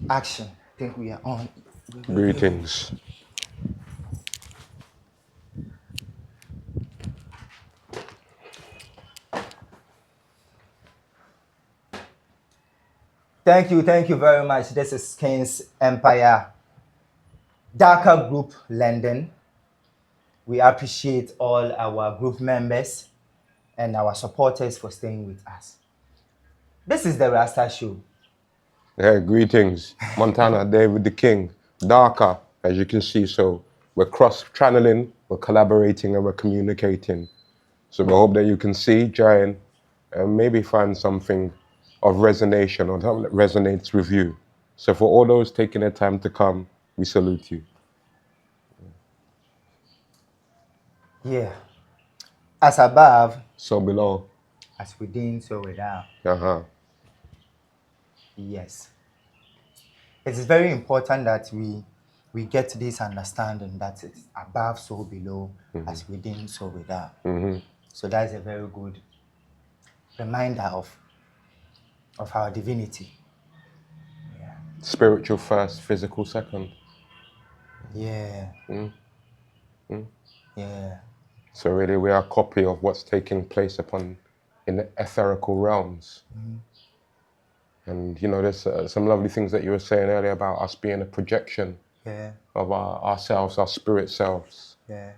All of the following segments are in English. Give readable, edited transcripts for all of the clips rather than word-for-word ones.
Action. I think we are on. Greetings. Thank you very much. This is King's Empire Darker Group London. We appreciate all our group members and our supporters for staying with us. This is the Rasta Show. Yeah, greetings. Montana, David the King. Darker, as you can see. So we're cross-channeling, we're collaborating, and we're communicating. So we hope that you can see, join, and maybe find something of resonation or something that resonates with you. So for all those taking the time to come, we salute you. Yeah. As above, So below. as within, so without. Uh-huh. Yes. It is very important that we get this understanding that it's above, so below, as within, so without. So that's a very good reminder of our divinity. Spiritual first, physical second. Yeah. Yeah. So really we are a copy of what's taking place in the etherical realms. And you know, there's some lovely things that you were saying earlier about us being a projection Yeah. of ourselves, our spirit selves. Yeah.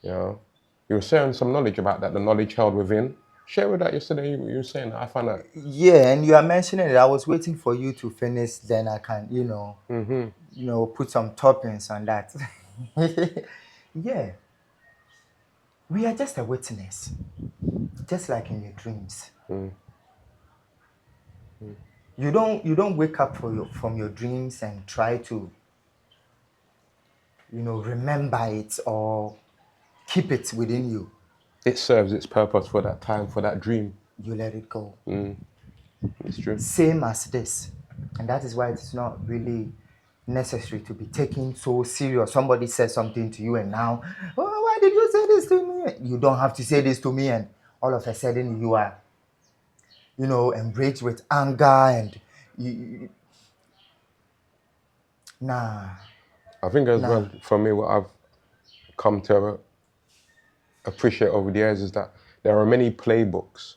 You know, you were sharing some knowledge about that, the knowledge held within. Share with that yesterday. You were saying that. I found that. Yeah, and you are mentioning it. I was waiting for you to finish, then I can, put some toppings on that. Yeah. We are just a witness. Just like in your dreams. You don't wake up from your dreams and try to, remember it or keep it within you. It serves its purpose for that time, for that dream. You let it go. It's true. Same as this. And that is why it's not really necessary to be taken so serious. Somebody says something to you and now, oh, why did you say this to me? You don't have to say this to me, and all of a sudden you are, embraced with anger and nah. I think as well, for me, what I've come to appreciate over the years is that there are many playbooks,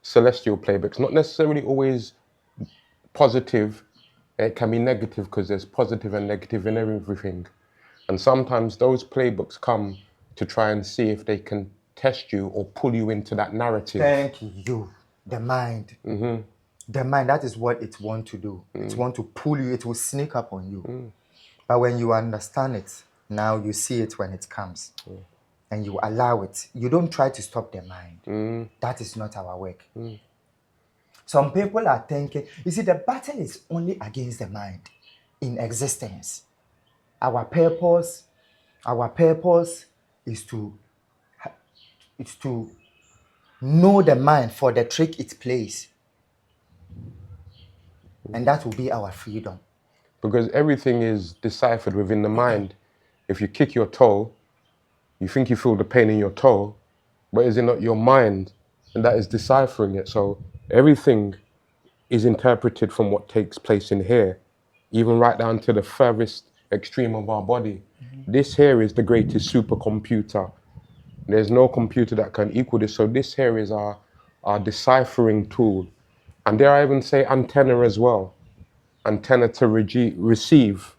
celestial playbooks, not necessarily always positive. It can be negative because there's positive and negative in everything. And sometimes those playbooks come to try and see if they can test you or pull you into that narrative. Thank you. The mind. The mind, that is what it wants to do. It wants to pull you, it will sneak up on you. But when you understand it, now you see it when it comes. And you allow it. You don't try to stop the mind. That is not our work. Some people are thinking, you see, the battle is only against the mind in existence. Our purpose is to know the mind for the trick it plays. And that will be our freedom. Because everything is deciphered within the mind. If you kick your toe, you think you feel the pain in your toe, but is it not your mind? And that is deciphering it. So everything is interpreted from what takes place in here, even right down to the furthest extreme of our body. This here is the greatest supercomputer. There's no computer that can equal this. So this here is our deciphering tool. And dare I even say antenna as well. Antenna to receive.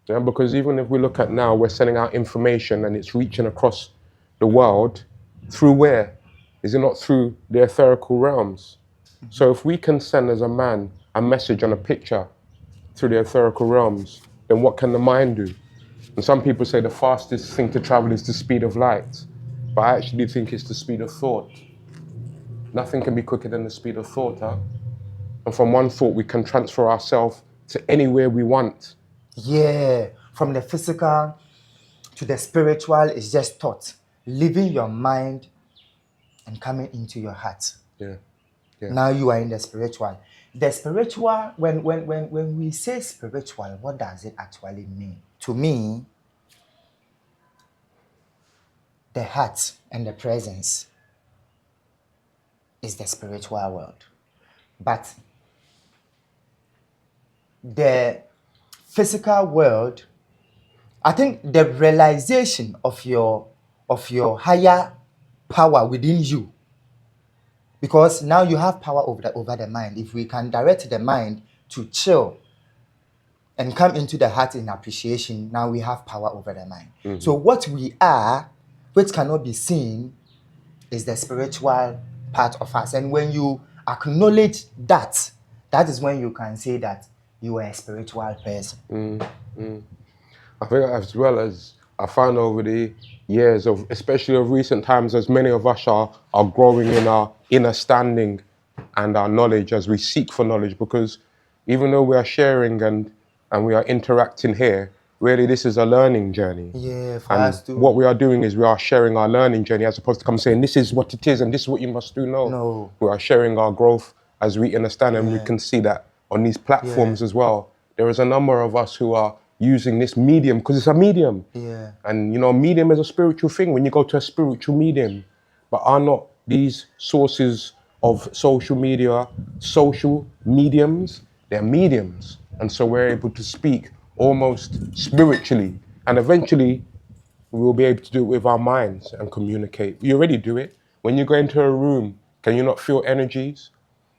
Yeah, because even if we look at now, we're sending out information and it's reaching across the world through where? Is it not through the etherical realms? So if we can send as a man a message on a picture through the etherical realms, then what can the mind do? And some people say the fastest thing to travel is the speed of light. But I actually think it's the speed of thought. Nothing can be quicker than the speed of thought, huh? And from one thought, we can transfer ourselves to anywhere we want. Yeah, from the physical to the spiritual is just thought. Leaving your mind and coming into your heart. Yeah. Now you are in the spiritual. The spiritual, when we say spiritual, what does it actually mean? To me, the heart and the presence is the spiritual world. But the physical world, I think the realization of your higher power within you, because now you have power over the mind. If we can direct the mind to chill and come into the heart in appreciation, now we have power over the mind. So what we are, which cannot be seen, is the spiritual part of us. And when you acknowledge that, that is when you can say that you are a spiritual person. I think as well as I found over the years of, especially of recent times, as many of us are growing in our inner standing and our knowledge as we seek for knowledge, because even though we are sharing and we are interacting here, really this is a learning journey. Yeah, for And us to... what we are doing is we are sharing our learning journey, as opposed to come saying this is what it is and this is what you must do. No. We are sharing our growth as we understand, and we can see that on these platforms as well. There is a number of us who are using this medium because it's a medium. Yeah. And you know, medium is a spiritual thing when you go to a spiritual medium. But are not these sources of social media social mediums? They're mediums. And so we're able to speak almost spiritually. And eventually we will be able to do it with our minds and communicate. We already do it. When you go into a room, can you not feel energies?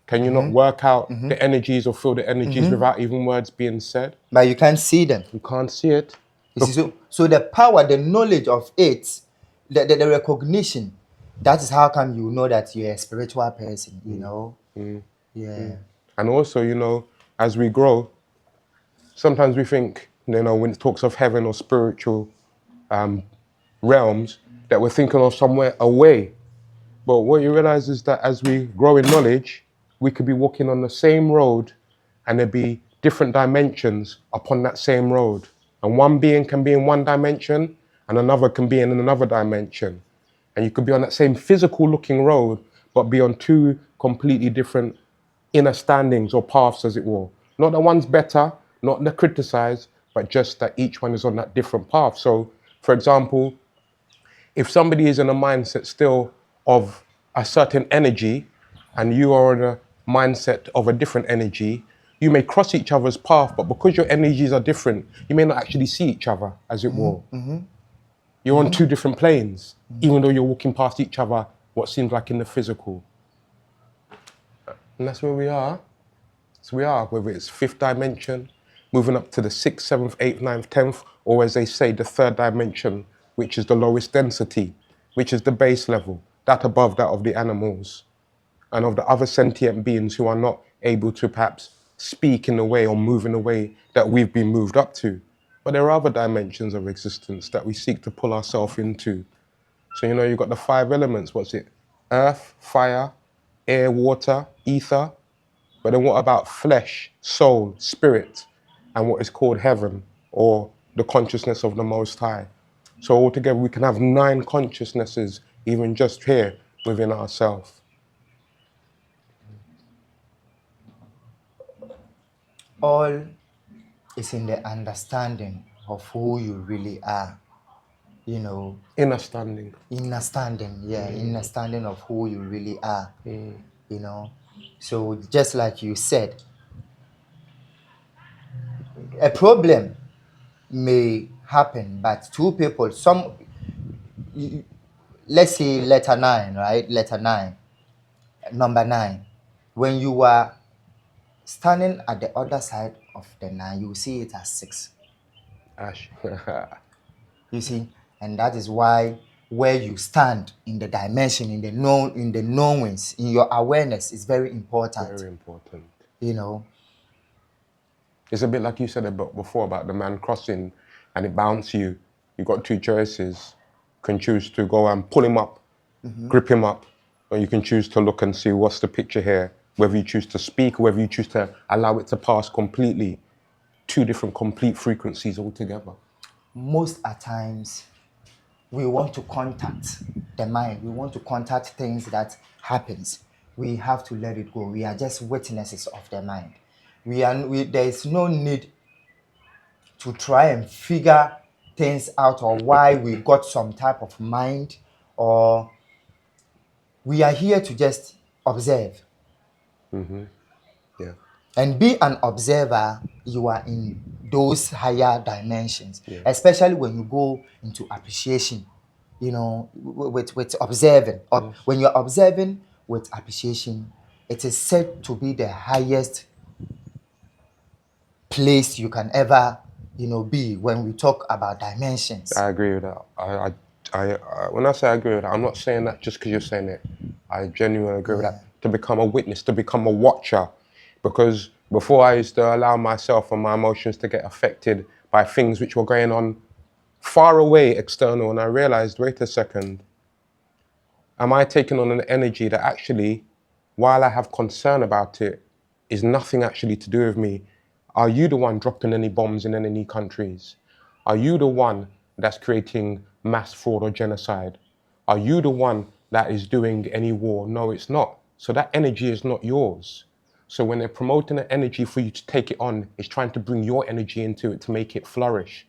Can you not work out the energies or feel the energies without even words being said? But you can't see them. You can't see it. You see, so the power, the knowledge of it, the recognition, that is how come you know that you're a spiritual person, you know? Yeah. And also, you know, as we grow, sometimes we think, you know, when it talks of heaven or spiritual realms, that we're thinking of somewhere away. But what you realize is that as we grow in knowledge, we could be walking on the same road and there'd be different dimensions upon that same road. And one being can be in one dimension and another can be in another dimension. And you could be on that same physical looking road, but be on two completely different inner standings or paths, as it were. Not that one's better, not to criticize, but just that each one is on that different path. So, for example, if somebody is in a mindset still of a certain energy and you are in a mindset of a different energy, you may cross each other's path, but because your energies are different, you may not actually see each other, as it were. You're on two different planes, even though you're walking past each other, what seems like in the physical. And that's where we are. So we are, whether it's fifth dimension, moving up to the 6th, 7th, 8th, 9th, 10th, or as they say, the third dimension, which is the lowest density, which is the base level, that above that of the animals and of the other sentient beings who are not able to perhaps speak in the way or move in the way that we've been moved up to. But there are other dimensions of existence that we seek to pull ourselves into. So, you know, you've got the 5 elements, what's it? Earth, fire, air, water, ether. But then what about flesh, soul, spirit, and what is called heaven, or the consciousness of the Most High? So altogether we can have 9 consciousnesses, even just here within ourselves. All is in the understanding of who you really are, you know. Understanding. Understanding, yeah, understanding of who you really are, you know. So just like you said, a problem may happen, but two people, let's say letter 9, right? Letter 9, number 9. When you are standing at the other side of the 9, you see it as 6. Ash. You see, and that is why where you stand in the dimension, in the knowings, in your awareness is very important. Very important. You know. It's a bit like you said before about the man crossing and it bounces you. You've got 2 choices. You can choose to go and pull him up, grip him up, or you can choose to look and see what's the picture here, whether you choose to speak or whether you choose to allow it to pass completely. 2 different complete frequencies altogether. Most at times, we want to contact the mind. We want to contact things that happens. We have to let it go. We are just witnesses of the mind. There is no need to try and figure things out or why we got some type of mind, or we are here to just observe. Yeah. And be an observer, you are in those higher dimensions, especially when you go into appreciation, with observing. When you're observing with appreciation, it is said to be the highest place you can ever, be when we talk about dimensions. I agree with that. When I say I agree with that, I'm not saying that just because you're saying it. I genuinely agree with that. To become a witness, to become a watcher. Because before I used to allow myself and my emotions to get affected by things which were going on far away, external, and I realized, wait a second, am I taking on an energy that actually, while I have concern about it, is nothing actually to do with me? Are you the one dropping any bombs in any countries? Are you the one that's creating mass fraud or genocide? Are you the one that is doing any war? No, it's not. So that energy is not yours. So when they're promoting an energy for you to take it on, it's trying to bring your energy into it to make it flourish.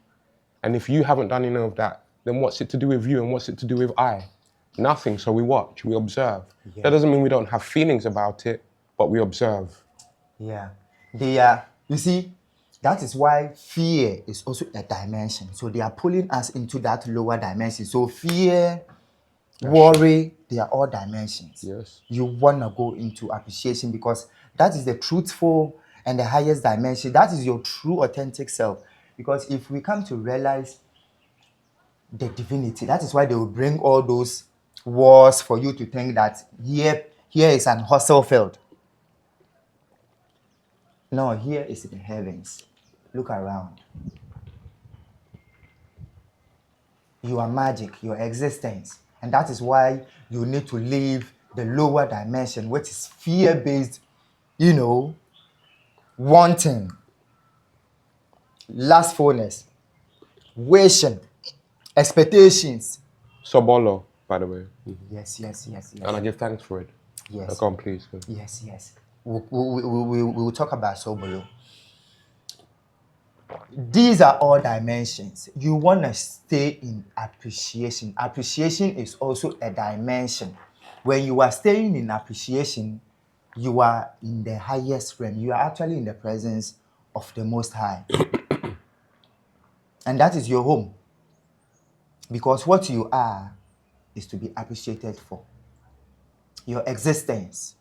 And if you haven't done any of that, then what's it to do with you and what's it to do with I? Nothing. So we watch, we observe. Yeah. That doesn't mean we don't have feelings about it, but we observe. Yeah. You see, that is why fear is also a dimension. So they are pulling us into that lower dimension. So fear, worry, they are all dimensions. Yes. You want to go into appreciation because that is the truthful and the highest dimension. That is your true authentic self. Because if we come to realize the divinity, that is why they will bring all those wars for you to think that here is an hostile field. No, here is the heavens. Look around. You are magic, your existence. And that is why you need to leave the lower dimension, which is fear-based, wanting, lustfulness, wishing, expectations. Sobolo, by the way. Yes. And I give thanks for it. Yes. Come on, please. Yes. We will talk about Sobolo. These are all dimensions. You want to stay in appreciation. Appreciation is also a dimension. When you are staying in appreciation, you are in the highest realm. You are actually in the presence of the Most High. And that is your home. Because what you are is to be appreciated for. Your existence.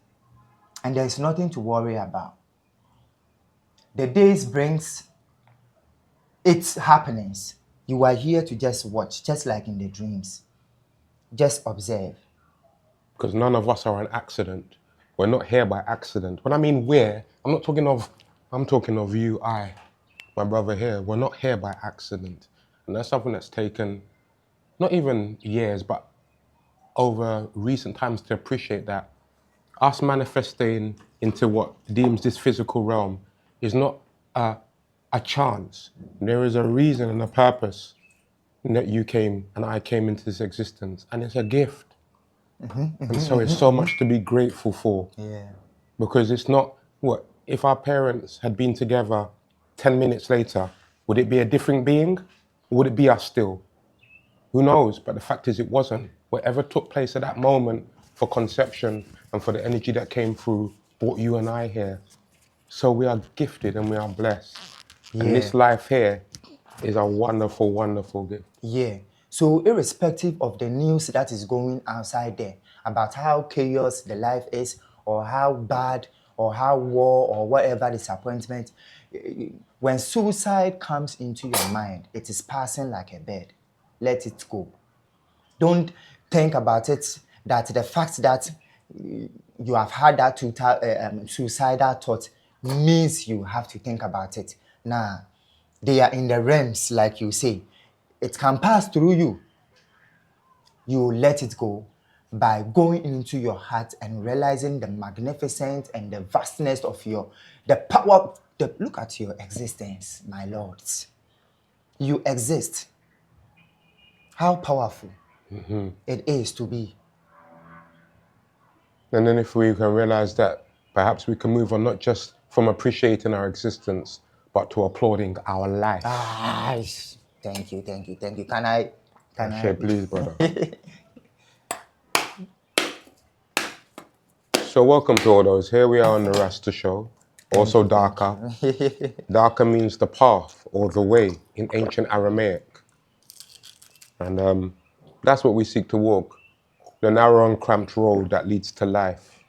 And there is nothing to worry about. The days brings its happenings. You are here to just watch, just like in the dreams. Just observe. Because none of us are an accident. We're not here by accident. When I mean we're, I'm talking of you, I, my brother here. We're not here by accident. And that's something that's taken not even years, but over recent times to appreciate that us manifesting into what deems this physical realm is not a chance. There is a reason and a purpose that you came and I came into this existence, and it's a gift. And so it's so much to be grateful for. Yeah. Because it's not, if our parents had been together 10 minutes later, would it be a different being? Or would it be us still? Who knows? But the fact is it wasn't. Whatever took place at that moment for conception and for the energy that came through brought you and I here. So we are gifted and we are blessed. Yeah. And this life here is a wonderful, wonderful gift. Yeah. So irrespective of the news that is going outside there about how chaos the life is, or how bad, or how war, or whatever disappointment, when suicide comes into your mind, it is passing like a bird. Let it go. Don't think about it, that the fact that you have had that suicidal thought means you have to think about it. Nah, they are in the realms, like you say. It can pass through you. You let it go by going into your heart and realizing the magnificence and the vastness of the power. Look at your existence, my lords. You exist. How powerful it is to be. And then if we can realize that, perhaps we can move on not just from appreciating our existence, but to applauding our life. Thank you. Can I? Please, brother. So welcome to all those. Here we are on the Rasta Show. Also darker. Darker means the path or the way in ancient Aramaic. And that's what we seek to walk. The narrow and cramped road that leads to life.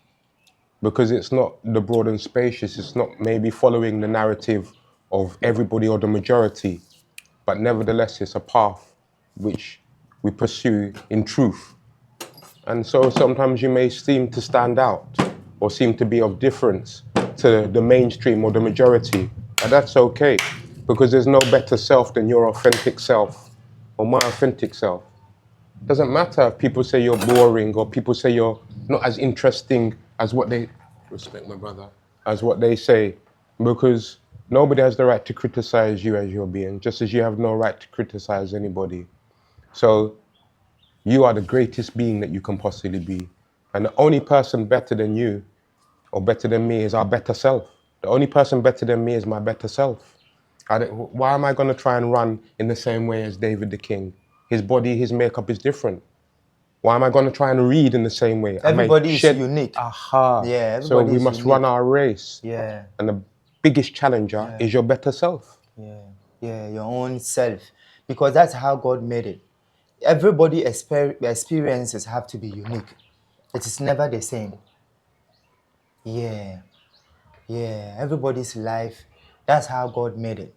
Because it's not the broad and spacious, it's not maybe following the narrative of everybody or the majority, but nevertheless it's a path which we pursue in truth. And so sometimes you may seem to stand out or seem to be of difference to the mainstream or the majority, but that's okay, because there's no better self than your authentic self or my authentic self. Doesn't matter if people say you're boring or people say you're not as interesting as what they, respect my brother, as what they say, because nobody has the right to criticize you as your being, just as you have no right to criticize anybody. So you are the greatest being that you can possibly be. And the only person better than you or better than me is our better self. The only person better than me is my better self. Why am I going to try and run in the same way as David the King? His body, his makeup is different. Why am I going to try and read in the same way? Everybody is unique. Aha. Yeah, so we must run our race. Yeah. And the biggest challenger is your better self. Yeah, your own self. Because that's how God made it. Everybody experiences have to be unique. It is never the same. Yeah. Everybody's life, that's how God made it.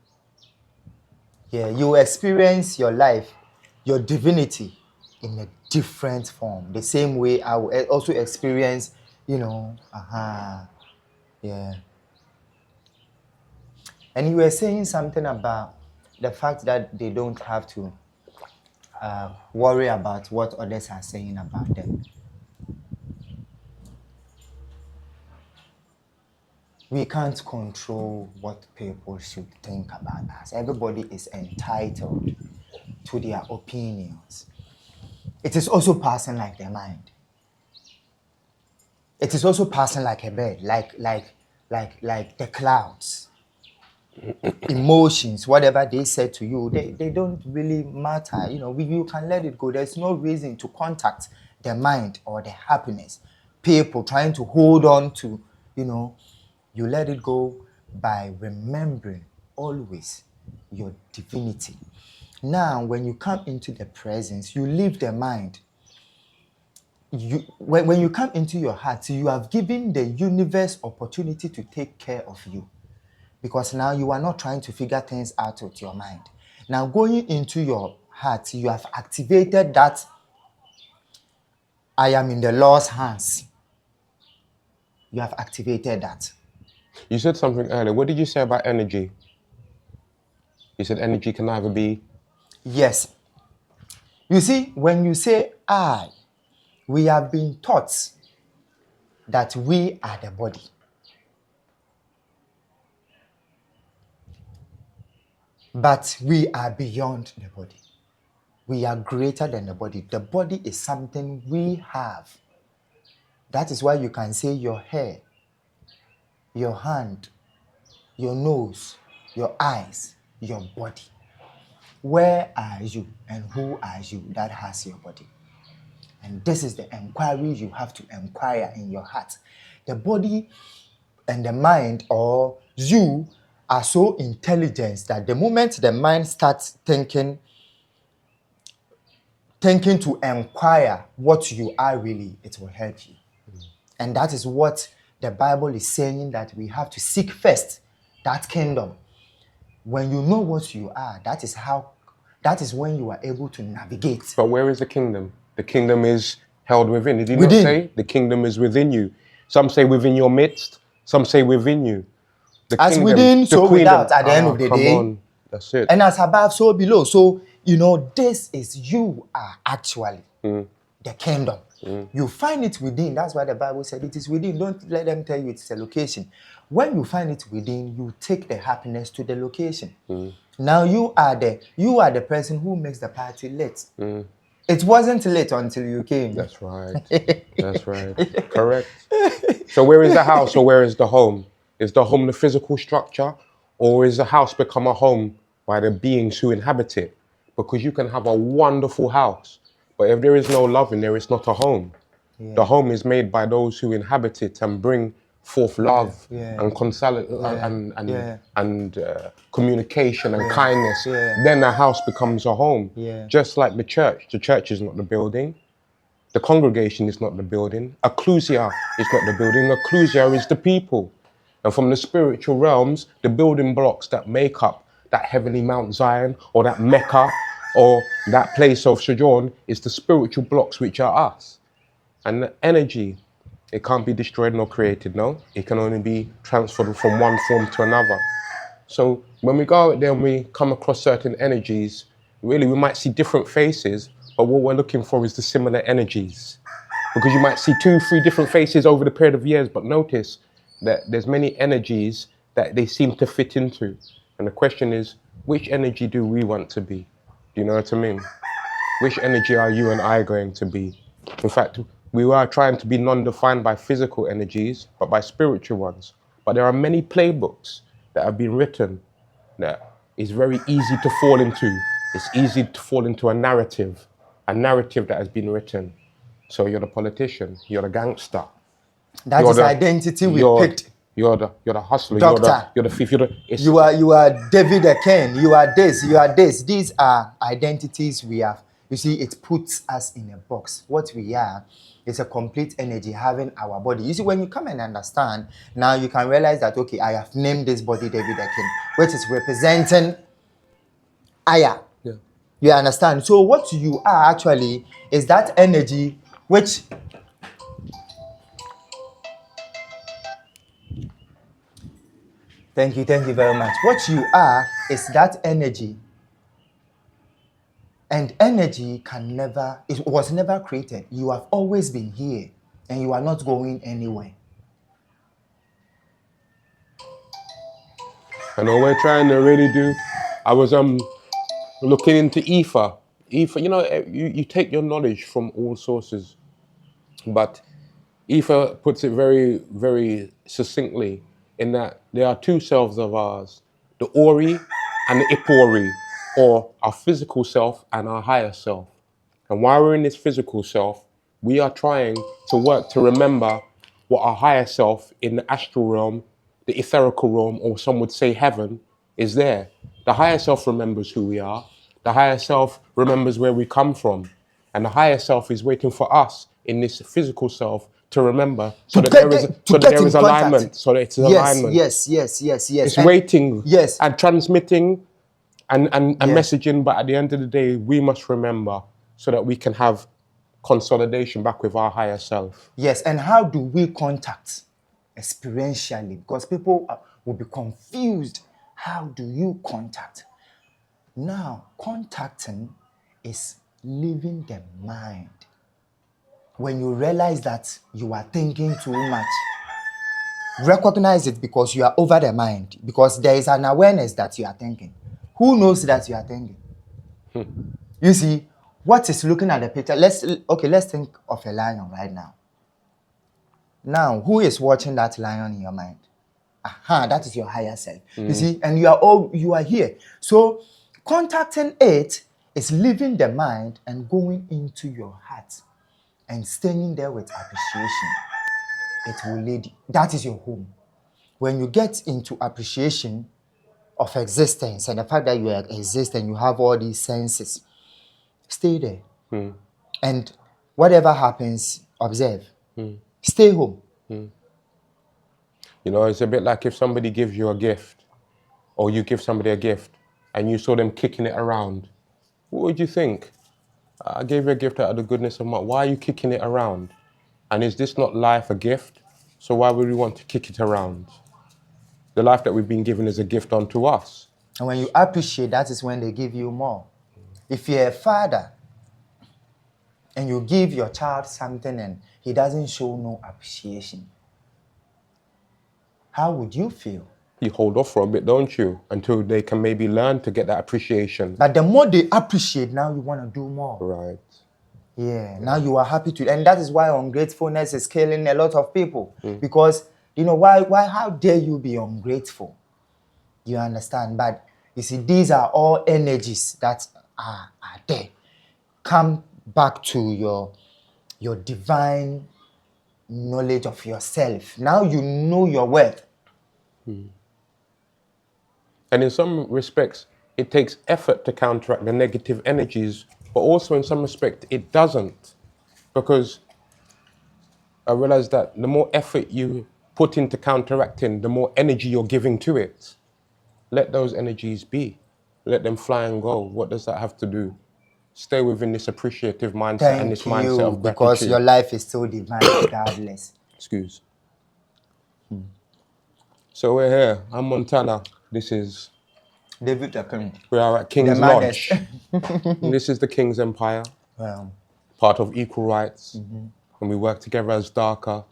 Yeah, you experience your life, your divinity in a different form. The same way I will also experience, yeah. And you were saying something about the fact that they don't have to worry about what others are saying about them. We can't control what people should think about us. Everybody is entitled to their opinions. It is also passing like the mind. It is also passing like a bird, like the clouds. Emotions, whatever they said to you, they don't really matter. You can let it go. There's no reason to contact the mind or the happiness. People trying to hold on to, you let it go by remembering always your divinity. Now, when you come into the presence, you leave the mind. When you come into your heart, you have given the universe opportunity to take care of you. Because now you are not trying to figure things out with your mind. Now, going into your heart, you have activated that I am in the Lord's hands. You have activated that. You said something earlier. What did you say about energy? You said energy can either be... Yes. You see, when you say I, we have been taught that we are the body. But we are beyond the body. We are greater than the body. The body is something we have. That is why you can say your hair, your hand, your nose, your eyes, your body. Where are you and who are you that has your body? And this is the inquiry you have to inquire in your heart. The body and the mind, or you, are so intelligent that the moment the mind starts thinking to inquire what you are really, it will help you. And that is what the Bible is saying, that we have to seek first that kingdom. When you know what you are, that is when you are able to navigate. But where is the kingdom? The kingdom is held within. Did he not say the kingdom is within you? Some say within your midst, some say within you. The as kingdom, within, so kingdom, without, at the end of the day. On. That's it. And as above, so below. So, this is you are actually the kingdom. You find it within. That's why the Bible said it is within. Don't let them tell you it's a location. When you find it within, you take the happiness to the location. Now you are the person who makes the party lit. It wasn't lit until you came. That's right. That's right. Correct. So where is the house or where is the home? Is the home the physical structure, or is the house become a home by the beings who inhabit it? Because you can have a wonderful house, but if there is no love in there, it's not a home. Yeah. The home is made by those who inhabit it and bring forth love Yeah. and communication and kindness, Yeah. then a house becomes a home. Yeah. Just like the church. The church is not the building. The congregation is not the building. Ecclesia is not the building. Ecclesia is the people. And from the spiritual realms, the building blocks that make up that heavenly Mount Zion or that Mecca or that place of sojourn is the spiritual blocks which are us. And the energy, it can't be destroyed nor created, no? It can only be transferred from one form to another. So when we go out there and we come across certain energies, really we might see different faces, but what we're looking for is the similar energies. Because you might see 2, 3 different faces over the period of years, but notice that there's many energies that they seem to fit into. And the question is, which energy do we want to be? Do you know what I mean? Which energy are you and I going to be? In fact, we are trying to be non-defined by physical energies, but by spiritual ones. But there are many playbooks that have been written that is very easy to fall into. It's easy to fall into a narrative that has been written. So you're the politician, you're the gangster. That is identity we picked. You're the hustler. Doctor. You're the thief. You are David Ken. You are this. You are this. These are identities we have. You see, it puts us in a box. What we are is a complete energy having our body. You see, when you come and understand, now you can realize that, okay, I have named this body David Ken, which is representing Aya. Yeah. You understand? So what you are actually is that energy which Thank you very much. What you are is that energy. And energy it was never created. You have always been here and you are not going anywhere. And all we're trying to really do, I was looking into ether. Ether, you know, you take your knowledge from all sources, but ether puts it very, very succinctly in that there are 2 selves of ours, the Ori and the Ipori, or our physical self and our higher self. And while we're in this physical self, we are trying to work to remember what our higher self in the astral realm, the etherical realm, or some would say heaven, is there. The higher self remembers who we are. The higher self remembers where we come from. And the higher self is waiting for us in this physical self to remember, so that there is alignment, so that it's alignment. Yes. It's waiting, yes, and transmitting and messaging, but at the end of the day, we must remember so that we can have consolidation back with our higher self. Yes, and how do we contact experientially? Because people will be confused. How do you contact? Now, contacting is leaving the mind. When you realize that you are thinking too much, recognize it because you are over the mind, because there is an awareness that you are thinking. Who knows that you are thinking? You see, what is looking at the picture? Let's think of a lion right now. Now, who is watching that lion in your mind? That is your higher self. You see, and you are here. So contacting it is leaving the mind and going into your heart and staying there with appreciation. It will lead you. That is your home. When you get into appreciation of existence and the fact that you exist and you have all these senses, stay there. And whatever happens, observe. Stay home. You know, it's a bit like if somebody gives you a gift, or you give somebody a gift, and you saw them kicking it around. What would you think? I gave you a gift out of the goodness of my heart. Why are you kicking it around? And is this not life a gift? So why would we want to kick it around? The life that we've been given is a gift unto us. And when you appreciate, that is when they give you more. If you're a father and you give your child something and he doesn't show no appreciation, how would you feel? You hold off for a bit, don't you? Until they can maybe learn to get that appreciation. But the more they appreciate, now you want to do more. Right. Yeah, now you are happy to. And that is why ungratefulness is killing a lot of people. Because, you know, how dare you be ungrateful? You understand? But you see, these are all energies that are there. Come back to your divine knowledge of yourself. Now you know your worth. And in some respects, it takes effort to counteract the negative energies, but also in some respect, it doesn't. Because I realize that the more effort you put into counteracting, the more energy you're giving to it. Let those energies be. Let them fly and go. What does that have to do? Stay within this appreciative mindset and this Thank mindset you, of because gratitude. your life is still divine regardless. Excuse. So we're here. I'm Montana. This is... David Akin. We are at King's The maddest. Lodge. And this is the King's Empire, part of Equal Rights. And we work together as Darker.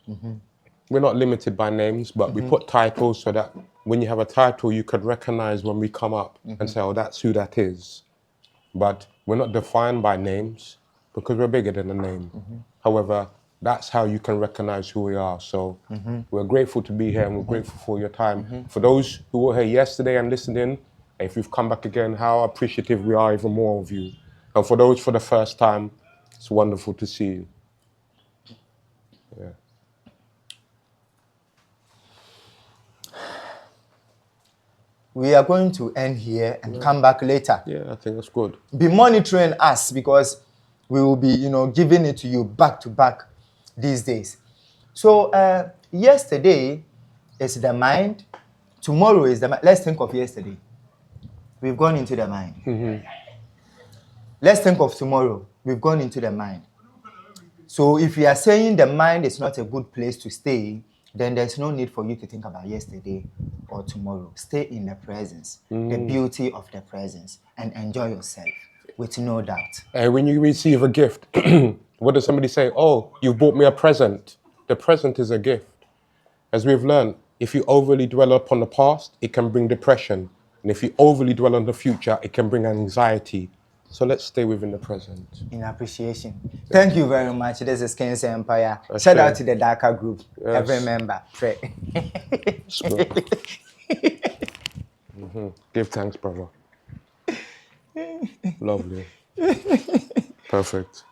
We're not limited by names, but we put titles so that when you have a title, you could recognize when we come up and say, oh, that's who that is. But we're not defined by names because we're bigger than a name. However, that's how you can recognize who we are. So we're grateful to be here and we're grateful for your time. For those who were here yesterday and listened in, if you've come back again, how appreciative we are even more of you. And for those for the first time, it's wonderful to see you. Yeah. We are going to end here and come back later. Yeah, I think that's good. Be monitoring us because we will be, giving it to you back to back these days. So yesterday is the mind. Tomorrow is the mind. Let's think of yesterday. We've gone into the mind. Let's think of tomorrow. We've gone into the mind. So if you are saying the mind is not a good place to stay, then there's no need for you to think about yesterday or tomorrow. Stay in the presence, the beauty of the presence, and enjoy yourself with no doubt. When you receive a gift, what does somebody say? Oh, you bought me a present. The present is a gift. As we've learned, if you overly dwell upon the past, it can bring depression. And if you overly dwell on the future, it can bring anxiety. So let's stay within the present. In appreciation. Thank you very much. This is King's Empire. Shout out to the Darker group. Yes. Every member. Pray. Give thanks, brother. Lovely. Perfect.